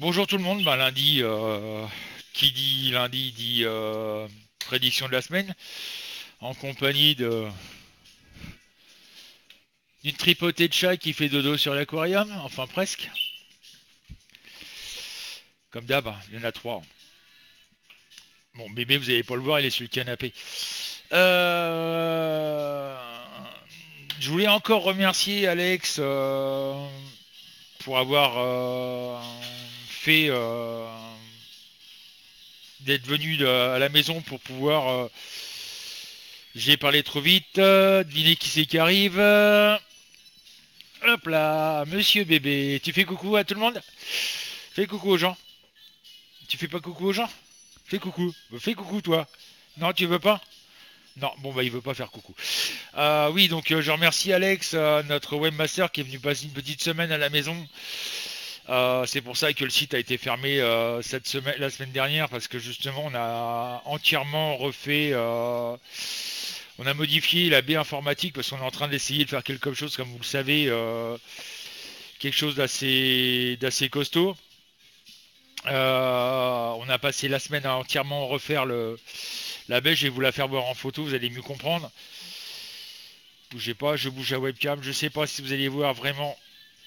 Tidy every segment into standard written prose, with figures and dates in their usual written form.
Bonjour tout le monde, lundi, qui dit lundi dit prédiction de la semaine, en compagnie d'une tripotée de chats qui fait dodo sur l'aquarium, enfin presque. Comme d'hab, hein, il y en a trois. Bon, bébé, vous allez pas le voir, il est sur le canapé. Euh, je voulais encore remercier Alex pour avoir fait d'être venu à la maison pour pouvoir. J'ai parlé trop vite. Devinez qui c'est qui arrive. Hop là, monsieur bébé. Tu fais coucou à tout le monde? Fais coucou aux gens. Tu fais pas coucou aux gens? Fais coucou. Fais coucou toi. Non, tu veux pas? Non, bon bah il veut pas faire coucou. Oui, donc je remercie Alex, notre webmaster qui est venu passer une petite semaine à la maison. C'est pour ça que le site a été fermé cette semaine, la semaine dernière, parce que justement on a entièrement refait, on a modifié la baie informatique parce qu'on est en train d'essayer de faire quelque chose, comme vous le savez, quelque chose d'assez costaud. On a passé la semaine à entièrement refaire la baie. Je vais vous la faire voir en photo, vous allez mieux comprendre. Bougez pas, je bouge la webcam. Je sais pas si vous allez voir vraiment.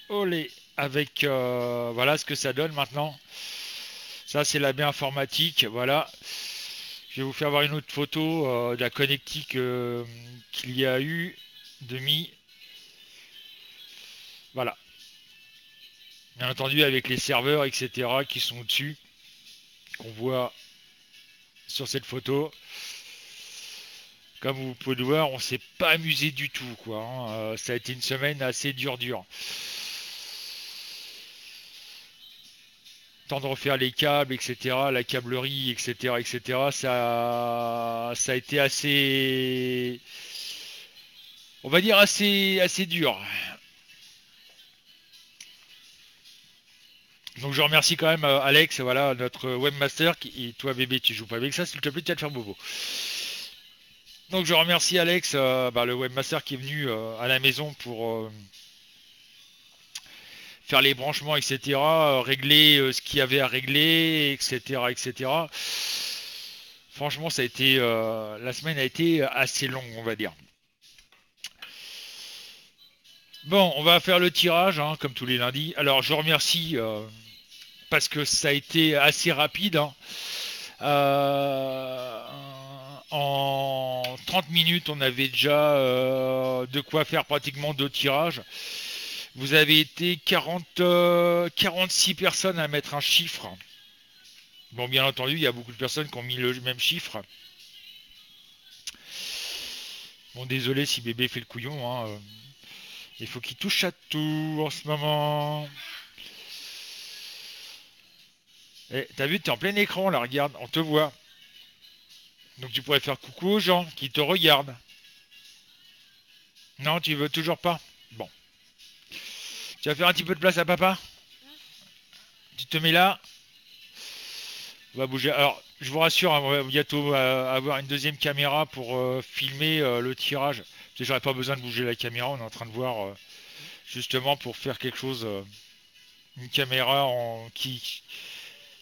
Olé, avec voilà ce que ça donne maintenant. Ça c'est la baie informatique, voilà. Je vais vous faire voir une autre photo de la connectique qu'il y a eu demi. Voilà. Bien entendu avec les serveurs, etc. qui sont au-dessus, qu'on voit sur cette photo. Comme vous pouvez le voir, on s'est pas amusé du tout, quoi, hein. Ça a été une semaine assez dure. Temps de refaire les câbles, etc., la câblerie, etc. Ça a été assez, on va dire assez dur. Donc je remercie quand même Alex, voilà, notre webmaster. Et toi bébé, tu joues pas avec ça, s'il te plaît, tu vas te faire bobo. Donc je remercie Alex, le webmaster qui est venu à la maison pour faire les branchements, etc., régler ce qu'il y avait à régler, etc. Franchement, ça a été la semaine a été assez longue, on va dire. Bon, on va faire le tirage, hein, comme tous les lundis. Alors, je remercie parce que ça a été assez rapide, hein. Euh, en 30 minutes, on avait déjà de quoi faire pratiquement deux tirages. Vous avez été 46 personnes à mettre un chiffre. Bon, bien entendu, il y a beaucoup de personnes qui ont mis le même chiffre. Bon, désolé si bébé fait le couillon, hein. Il faut qu'il touche à tout en ce moment. Eh, t'as vu, t'es en plein écran là, regarde, on te voit. Donc tu pourrais faire coucou aux gens qui te regardent. Non, tu veux toujours pas? Bon. Tu vas faire un petit peu de place à papa? Tu te mets là? On va bouger. Alors, je vous rassure, hein, on va bientôt avoir une deuxième caméra pour filmer le tirage. Parce que j'aurais pas besoin de bouger la caméra, on est en train de voir justement pour faire quelque chose, une caméra qui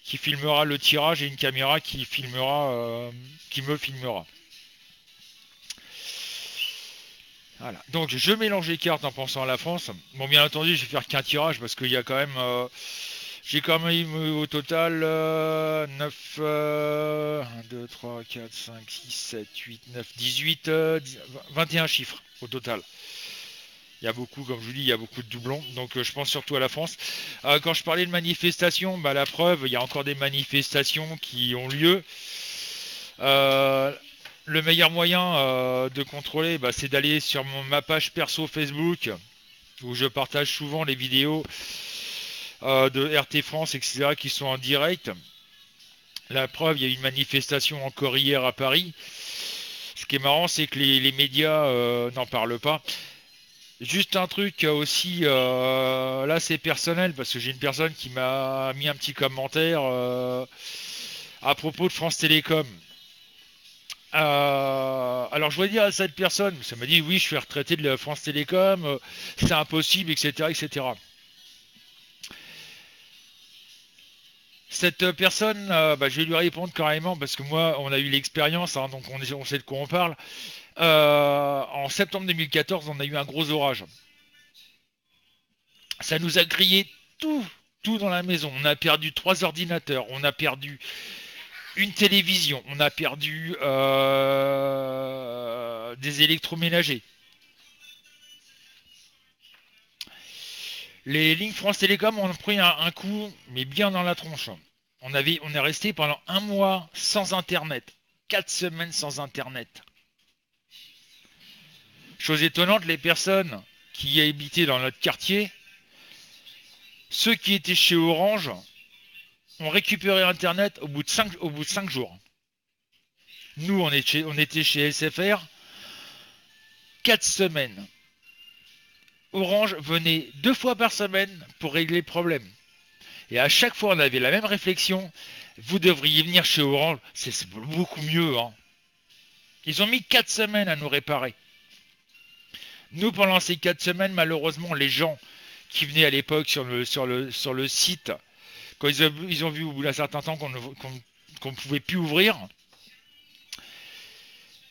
filmera le tirage et une caméra qui filmera, qui me filmera. Voilà. Donc je mélange les cartes en pensant à la France. Bon, bien entendu, je vais faire qu'un tirage parce qu'il y a quand même, j'ai quand même au total 9, 1, 2, 3, 4, 5, 6, 7, 8, 9, 18, 21 chiffres au total. Il y a beaucoup, comme je vous dis, il y a beaucoup de doublons. Donc je pense surtout à la France. Quand je parlais de manifestations, la preuve, il y a encore des manifestations qui ont lieu. Euh, le meilleur moyen de contrôler, c'est d'aller sur ma page perso Facebook, où je partage souvent les vidéos de RT France, etc., qui sont en direct. La preuve, il y a eu une manifestation encore hier à Paris. Ce qui est marrant, c'est que les médias n'en parlent pas. Juste un truc aussi, là c'est personnel, parce que j'ai une personne qui m'a mis un petit commentaire à propos de France Télécom. Alors je voudrais dire à cette personne, ça m'a dit oui, je suis retraité de la France Télécom, c'est impossible, etc., etc. Cette personne, je vais lui répondre carrément parce que moi, on a eu l'expérience, hein, donc on sait de quoi on parle. En septembre 2014, on a eu un gros orage. Ça nous a grillé tout, tout dans la maison. On a perdu 3 ordinateurs, on a perdu une télévision, on a perdu des électroménagers. Les lignes France Télécom ont pris un coup, mais bien dans la tronche. On est resté pendant un mois sans Internet. 4 semaines sans Internet. Chose étonnante, les personnes qui habitaient dans notre quartier, ceux qui étaient chez Orange, ont récupéré Internet au bout de 5 jours. Nous, on était chez SFR, 4 semaines. Orange venait 2 fois par semaine pour régler le problème. Et à chaque fois, on avait la même réflexion. Vous devriez venir chez Orange, c'est beaucoup mieux. Hein. Ils ont mis 4 semaines à nous réparer. Nous, pendant ces 4 semaines, malheureusement, les gens qui venaient à l'époque sur le site, quand ils ont vu au bout d'un certain temps qu'on ne pouvait plus ouvrir,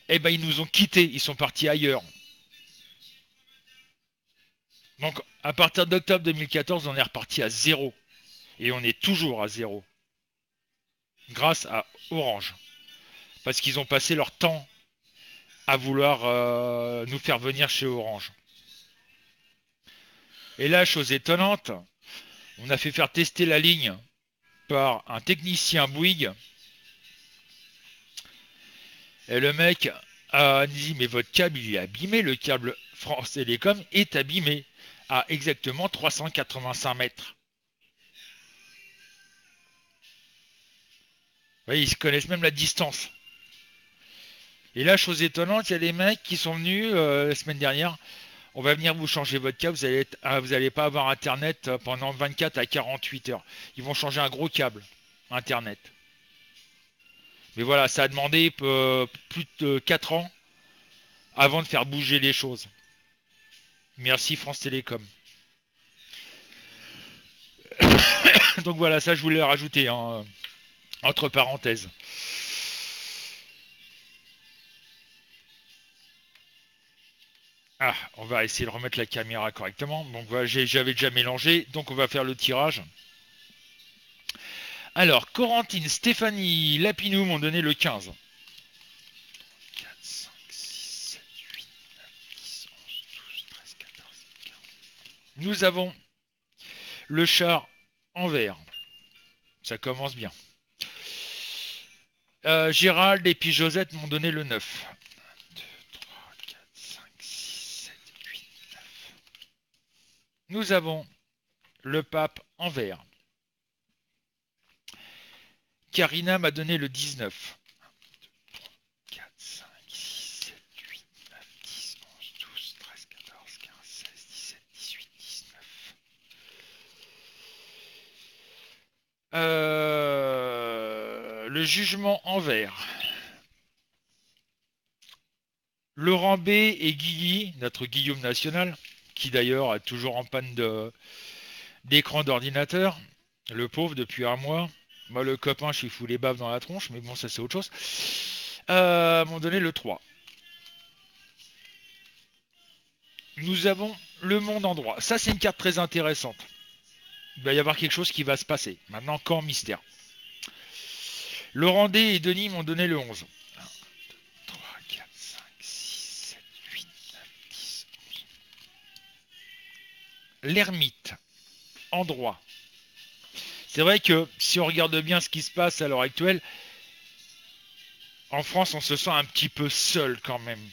eh ben, ils nous ont quittés, ils sont partis ailleurs. Donc, à partir d'octobre 2014, on est reparti à 0. Et on est toujours à 0. Grâce à Orange. Parce qu'ils ont passé leur temps à vouloir nous faire venir chez Orange. Et là, chose étonnante, on a fait faire tester la ligne par un technicien Bouygues. Et le mec a dit, mais votre câble, il est abîmé, le câble France Télécom est abîmé à exactement 385 mètres. Vous voyez, ils se connaissent même la distance. Et là, chose étonnante, il y a des mecs qui sont venus la semaine dernière. On va venir vous changer votre câble, vous allez pas avoir Internet pendant 24 à 48 heures. Ils vont changer un gros câble Internet. Mais voilà, ça a demandé plus de 4 ans avant de faire bouger les choses. Merci France Télécom. Donc voilà, ça je voulais le rajouter, hein, entre parenthèses. Ah, on va essayer de remettre la caméra correctement. Donc voilà, j'avais déjà mélangé, donc on va faire le tirage. Alors, Corentine, Stéphanie, Lapinou m'ont donné le 15. 4, 5, 6, 7, 8, 9, 10, 11, 12, 13, 14, 15. Nous avons le char en vert. Ça commence bien. Gérald et puis Josette m'ont donné le 9. 1, 2, 3, 4, 5, 6, 7, 8, 9. Nous avons le pape en vert. Karina m'a donné le 19. 1, 2, 3, 4, 5, 6, 7, 8, 9, 10, 11, 12, 13, 14, 15, 16, 17, 18, 19. Le jugement en vert. Laurent B et Guilly, notre Guillaume national, qui d'ailleurs est toujours en panne d'écran d'ordinateur. Le pauvre depuis un mois. Moi, le copain, je suis fou les baves dans la tronche, mais bon, ça c'est autre chose. M'ont donné le 3. Nous avons le monde en droit. Ça, c'est une carte très intéressante. Il va y avoir quelque chose qui va se passer. Maintenant, quand mystère. Laurent D et Denis m'ont donné le 11. 1, 2, 3, 4, 5, 6, 7, 8, 9, 10, 11. L'ermite, en droit. C'est vrai que si on regarde bien ce qui se passe à l'heure actuelle, en France, on se sent un petit peu seul quand même.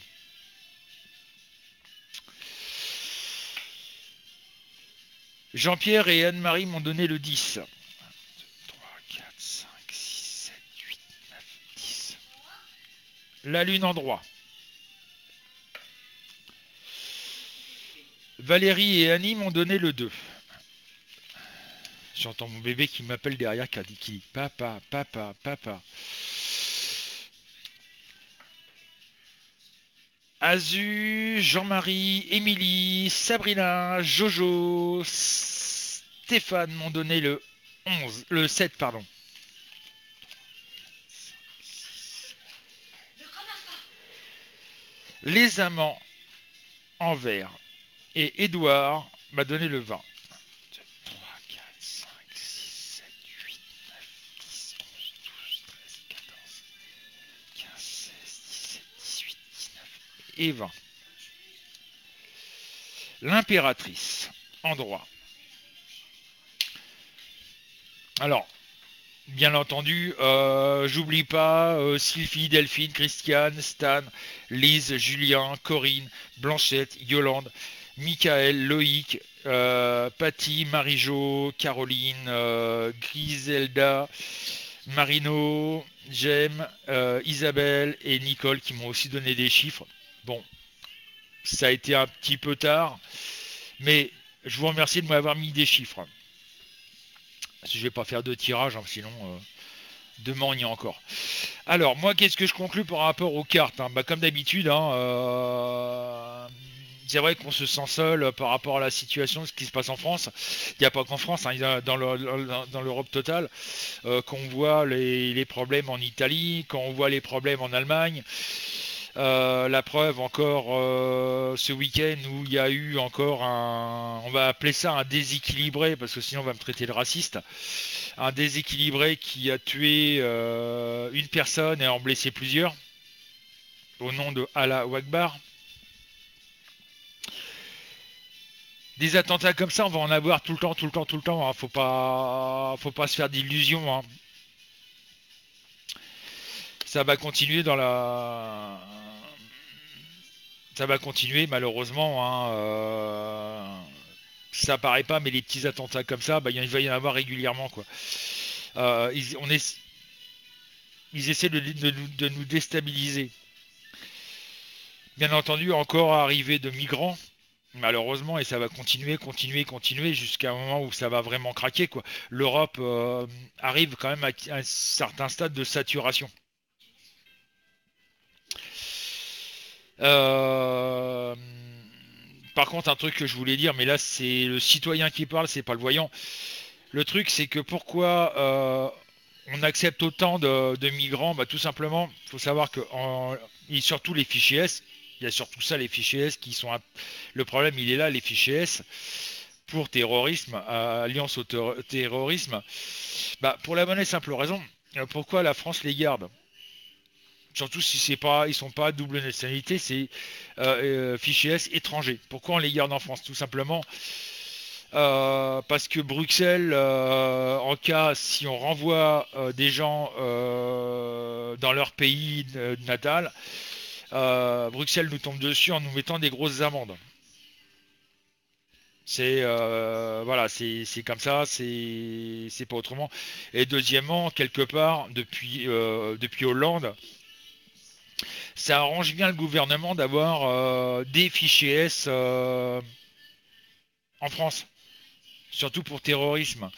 Jean-Pierre et Anne-Marie m'ont donné le 10. 1, 2, 3, 4, 5, 6, 7, 8, 9, 10. La lune en droit. Valérie et Annie m'ont donné le 2. J'entends mon bébé qui m'appelle derrière qui dit papa, papa, papa. Azu, Jean-Marie, Émilie, Sabrina, Jojo, Stéphane m'ont donné le 7, pardon. Les amants en vert. Et Édouard m'a donné le 20. 2, 3, 4, 5, 6, 7, 8, 9, 10, 11, 12, 13, 14, 15, 16, 17, 18, 19 et 20. L'impératrice en droit. Alors, bien entendu, j'oublie pas Sylvie, Delphine, Christiane, Stan, Lise, Julien, Corinne, Blanchette, Yolande, Michael, Loïc, Patty, Marie-Jo, Caroline, Griselda, Marino, Jem, Isabelle et Nicole qui m'ont aussi donné des chiffres. Bon, ça a été un petit peu tard, mais je vous remercie de m'avoir mis des chiffres. Je vais pas faire de tirage, hein, sinon demain il y a encore. Alors moi, qu'est-ce que je conclus par rapport aux cartes, hein, comme d'habitude, hein, c'est vrai qu'on se sent seul par rapport à la situation, ce qui se passe en France. Il n'y a pas qu'en France, hein, dans l'Europe totale. Quand on voit les problèmes en Italie, quand on voit les problèmes en Allemagne. La preuve encore ce week-end où il y a eu encore on va appeler ça un déséquilibré parce que sinon on va me traiter de raciste, un déséquilibré qui a tué une personne et en blessé plusieurs au nom de Allah Akbar. Des attentats comme ça, on va en avoir tout le temps, hein. Faut pas se faire d'illusions, hein. Ça va continuer ça va continuer malheureusement, hein, ça paraît pas, mais les petits attentats comme ça, il va y en avoir régulièrement, quoi. Ils essaient de nous déstabiliser. Bien entendu, encore arrivée de migrants, malheureusement, et ça va continuer jusqu'à un moment où ça va vraiment craquer, quoi. L'Europe arrive quand même à un certain stade de saturation. Par contre, un truc que je voulais dire, mais là c'est le citoyen qui parle, c'est pas le voyant. Le truc, c'est que pourquoi on accepte autant de migrants, tout simplement, il faut savoir que et surtout les fichiers S, il y a surtout ça, les fichiers S qui sont le problème, il est là, les fichiers S pour terrorisme, alliance au terrorisme. Pour la bonne et simple raison, pourquoi la France les garde? Surtout si ils sont pas double nationalité, c'est fichiers S étrangers. Pourquoi on les garde en France? Tout simplement parce que Bruxelles, en cas si on renvoie des gens dans leur pays natal, Bruxelles nous tombe dessus en nous mettant des grosses amendes. C'est voilà, c'est comme ça, c'est pas autrement. Et deuxièmement, quelque part, depuis Hollande, ça arrange bien le gouvernement d'avoir des fichiers S en France, surtout pour terrorisme.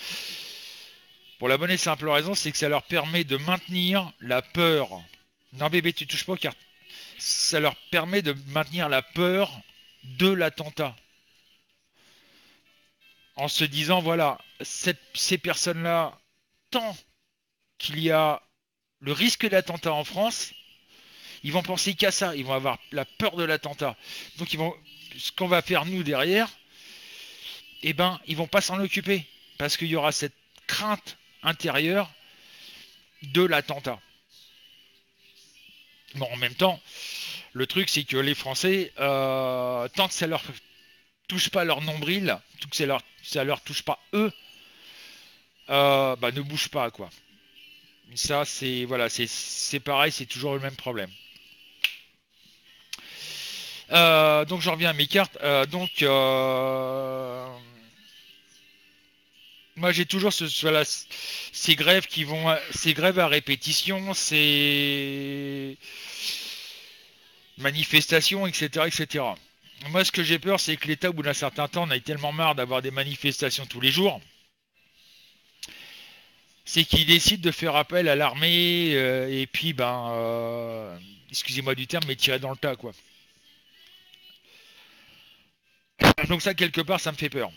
Pour la bonne et simple raison, c'est que ça leur permet de maintenir la peur. Non bébé, tu touches pas aux cartes. Ça leur permet de maintenir la peur de l'attentat. En se disant, voilà, ces personnes-là, tant qu'il y a le risque d'attentat en France, ils vont penser qu'à ça, ils vont avoir la peur de l'attentat. Donc ce qu'on va faire nous derrière, ils vont pas s'en occuper parce qu'il y aura cette crainte intérieure de l'attentat. Bon, en même temps, le truc c'est que les Français, tant que ça leur touche pas leur nombril, tant que ça leur touche pas eux, ne bouge pas, quoi. Ça c'est pareil, c'est toujours le même problème. Donc j'en reviens à mes cartes. Moi j'ai toujours ces grèves ces grèves à répétition, ces manifestations, etc., etc. Moi ce que j'ai peur, c'est que l'État, au bout d'un certain temps, on a tellement marre d'avoir des manifestations tous les jours, c'est qu'il décide de faire appel à l'armée et puis excusez-moi du terme, mais tirer dans le tas, quoi. Donc ça, quelque part, ça me fait peur.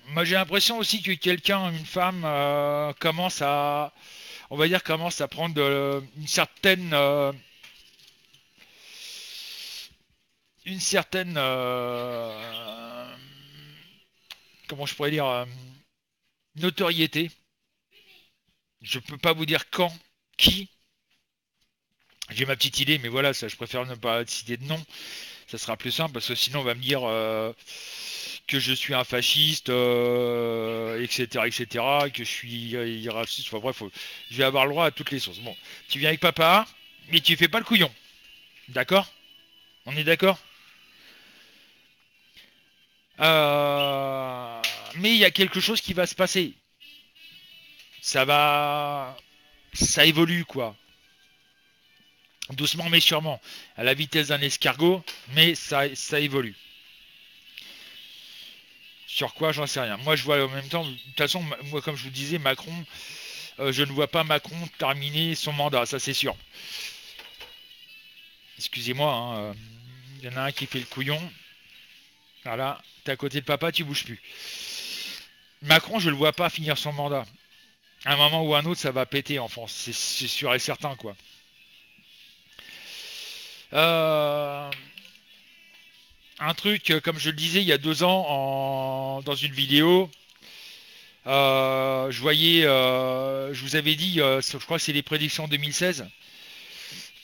Moi, j'ai l'impression aussi que une femme, commence à prendre une certaine une certaine, comment je pourrais dire, notoriété. Je peux pas vous dire quand, qui. J'ai ma petite idée, mais voilà, ça, je préfère ne pas citer de nom. Ça sera plus simple parce que sinon on va me dire que je suis un fasciste, etc., etc., que je suis raciste. Enfin bref, je vais avoir le droit à toutes les sources. Bon, tu viens avec papa, mais tu fais pas le couillon. D'accord? On est d'accord? Mais il y a quelque chose qui va se passer. Ça va, ça évolue quoi. Doucement mais sûrement, à la vitesse d'un escargot, mais ça évolue. Sur quoi, j'en sais rien. Moi, je vois en même temps, de toute façon, moi, comme je vous disais, Macron, je ne vois pas Macron terminer son mandat, ça c'est sûr. Excusez-moi, hein, il y en a un qui fait le couillon. Voilà, t'es à côté de papa, tu bouges plus. Macron, je le vois pas finir son mandat. À un moment ou à un autre, ça va péter en France, c'est sûr et certain, quoi. Euh, un truc, comme je le disais il y a 2 ans dans une vidéo, je vous avais dit, je crois que c'est les prédictions 2016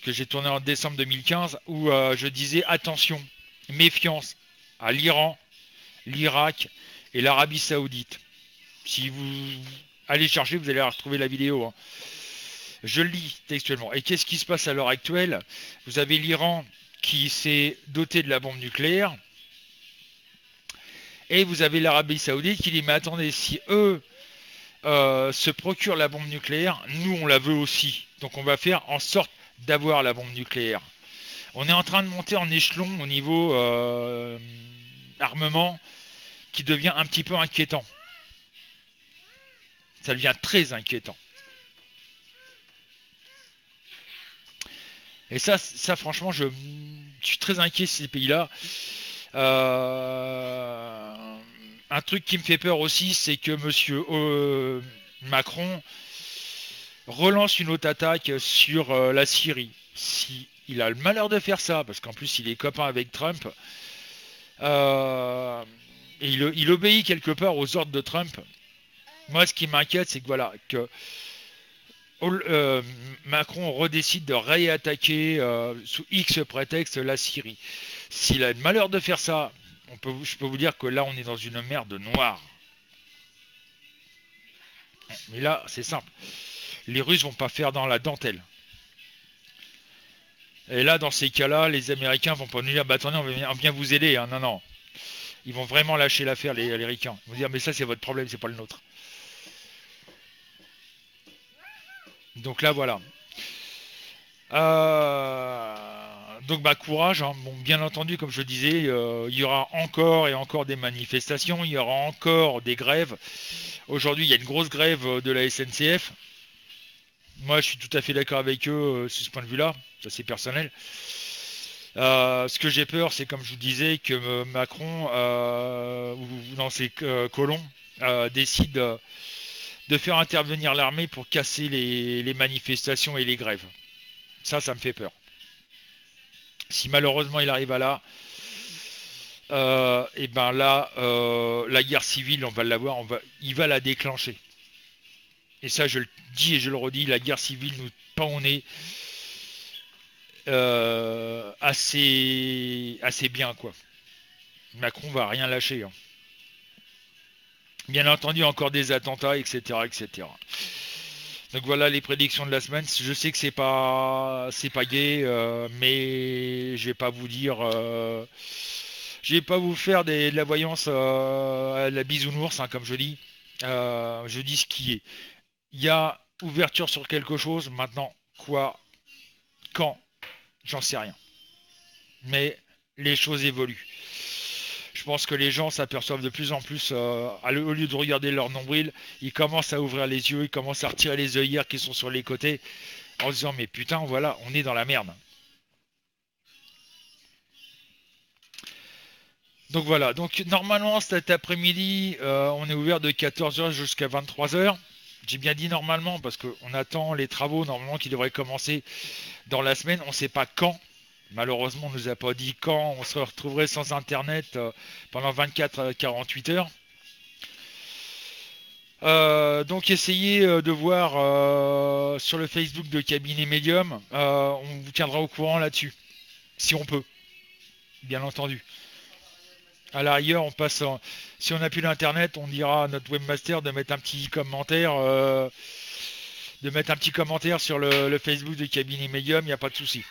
que j'ai tourné en décembre 2015, où je disais attention, méfiance à l'Iran, l'Irak et l'Arabie Saoudite. Si vous allez chercher, vous allez retrouver la vidéo, hein. Je le lis textuellement. Et qu'est-ce qui se passe à l'heure actuelle? Vous avez l'Iran qui s'est doté de la bombe nucléaire. Et vous avez l'Arabie Saoudite qui dit mais attendez, si eux se procurent la bombe nucléaire, nous on la veut aussi. Donc on va faire en sorte d'avoir la bombe nucléaire. On est en train de monter en échelon au niveau armement qui devient un petit peu inquiétant. Ça devient très inquiétant. Et ça franchement, je suis très inquiet de ces pays-là. Un truc qui me fait peur aussi, c'est que monsieur Macron relance une autre attaque sur la Syrie. Si il a le malheur de faire ça, parce qu'en plus il est copain avec Trump, et il obéit quelque part aux ordres de Trump. Moi, ce qui m'inquiète, c'est que voilà, que Macron redécide de réattaquer sous X prétexte la Syrie. S'il a le malheur de faire ça, je peux vous dire que là, on est dans une merde noire. Mais là, c'est simple. Les Russes vont pas faire dans la dentelle. Et là, dans ces cas-là, les Américains vont pas nous dire, bah attendez, on vient vous aider. Hein. Non, non. Ils vont vraiment lâcher l'affaire, les Américains. Ils vont dire, mais ça, c'est votre problème, c'est pas le nôtre. Donc là, voilà. Donc bah courage, hein. Bon, bien entendu, comme je disais, il y aura encore et encore des manifestations, il y aura encore des grèves. Aujourd'hui, il y a une grosse grève de la SNCF. Moi, je suis tout à fait d'accord avec eux sur ce point de vue-là. Ça, c'est personnel. Ce que j'ai peur, c'est comme je vous disais, que Macron ou dans ses colons décide de faire intervenir l'armée pour casser les manifestations et les grèves. Ça me fait peur. Si malheureusement il arrive à là, et ben là, la guerre civile, on va l'avoir, il va la déclencher. Et ça, je le dis et je le redis, la guerre civile nous pend au nez assez bien, quoi. Macron va rien lâcher. Hein. Bien entendu, encore des attentats, etc., etc. Donc voilà les prédictions de la semaine. Je sais que c'est pas gai, mais je vais pas vous dire, je vais pas vous faire de la voyance à la bisounours, hein, comme je dis. Je dis ce qui est. Il y a ouverture sur quelque chose. Maintenant, quoi, quand, j'en sais rien. Mais les choses évoluent. Je pense que les gens s'aperçoivent de plus en plus, au lieu de regarder leur nombril, ils commencent à ouvrir les yeux, ils commencent à retirer les œillères qui sont sur les côtés, en se disant mais putain, voilà, on est dans la merde. Donc voilà, donc normalement cet après-midi, on est ouvert de 14h jusqu'à 23h. J'ai bien dit normalement parce qu'on attend les travaux normalement qui devraient commencer dans la semaine, on ne sait pas quand. Malheureusement, on nous a pas dit quand on se retrouverait sans Internet pendant 24 à 48 heures. Donc essayez de voir sur le Facebook de Cabinet Medium. On vous tiendra au courant là-dessus, si on peut, bien entendu. À la rigueur, si on n'a plus d'internet, on dira à notre webmaster de mettre un petit commentaire, sur le Facebook de Cabinet Medium. Il n'y a pas de souci.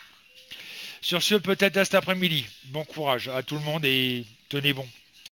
Sur ce, peut-être à cet après-midi. Bon courage à tout le monde et tenez bon.